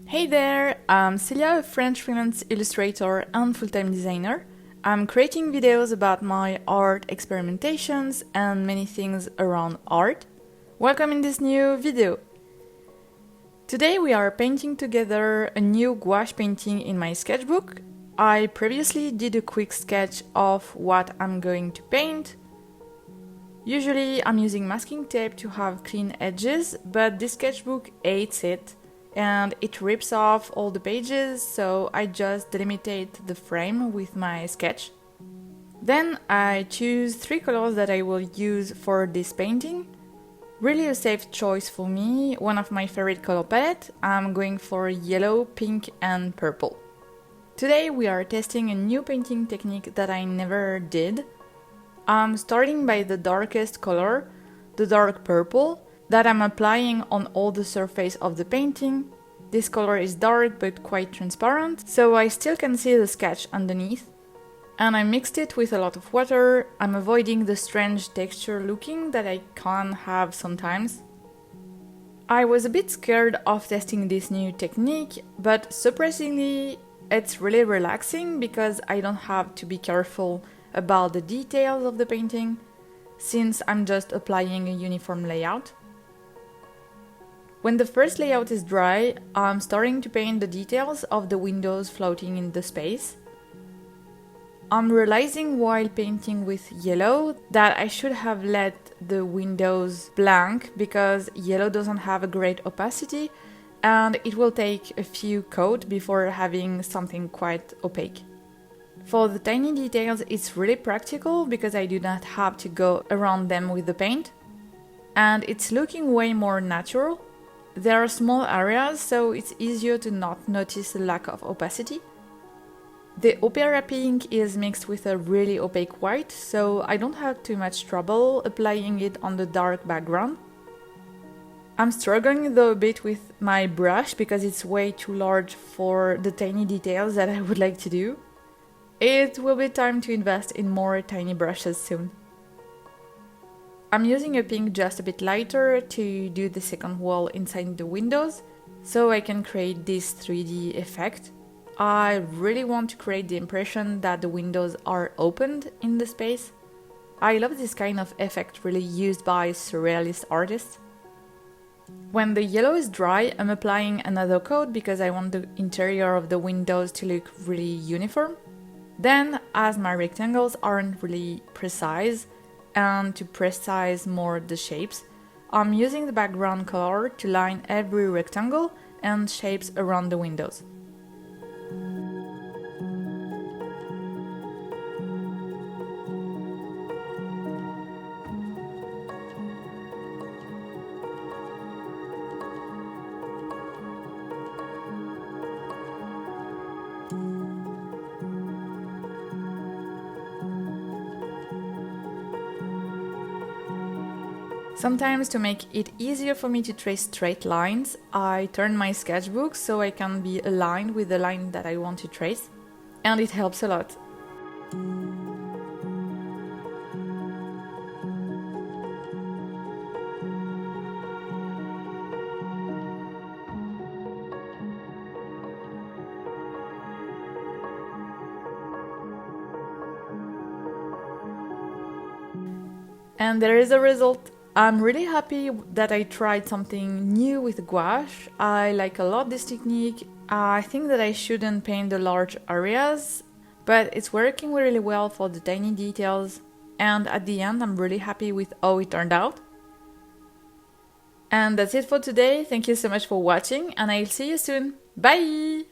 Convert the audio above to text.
Hey there, I'm Celia, a French freelance illustrator and full-time designer. I'm creating videos about my art experimentations and many things around art. Welcome in this new video. Today we are painting together a new gouache painting in my sketchbook. I previously did a quick sketch of what I'm going to paint. Usually I'm using masking tape to have clean edges, but this sketchbook hates it and it rips off all the pages, so I just delimitate the frame with my sketch. Then I choose 3 colors that I will use for this painting. Really a safe choice for me, one of my favorite color palette. I'm going for yellow, pink and purple. Today we are testing a new painting technique that I never did. I'm starting by the darkest color, the dark purple, that I'm applying on all the surface of the painting. This color is dark but quite transparent, so I still can see the sketch underneath. And I mixed it with a lot of water. I'm avoiding the strange texture looking that I can have sometimes. I was a bit scared of testing this new technique, but surprisingly it's really relaxing because I don't have to be careful about the details of the painting, since I'm just applying a uniform layout. When the first layout is dry, I'm starting to paint the details of the windows floating in the space. I'm realizing while painting with yellow that I should have let the windows blank because yellow doesn't have a great opacity and it will take a few coats before having something quite opaque. For the tiny details it's really practical because I do not have to go around them with the paint, and it's looking way more natural. There are small areas, so it's easier to not notice the lack of opacity. The opera pink is mixed with a really opaque white, so I don't have too much trouble applying it on the dark background. I'm struggling though a bit with my brush because it's way too large for the tiny details that I would like to do. It will be time to invest in more tiny brushes soon. I'm using a pink just a bit lighter to do the second wall inside the windows, so I can create this 3D effect. I really want to create the impression that the windows are opened in the space. I love this kind of effect really used by surrealist artists. When the yellow is dry, I'm applying another coat because I want the interior of the windows to look really uniform. Then, as my rectangles aren't really precise, and to precise more the shapes, I'm using the background color to line every rectangle and shapes around the windows. Sometimes, to make it easier for me to trace straight lines, I turn my sketchbook so I can be aligned with the line that I want to trace, and it helps a lot. And there is a result. I'm really happy that I tried something new with gouache. I like a lot this technique. I think that I shouldn't paint the large areas, but it's working really well for the tiny details. And at the end, I'm really happy with how it turned out. And that's it for today. Thank you so much for watching, and I'll see you soon. Bye!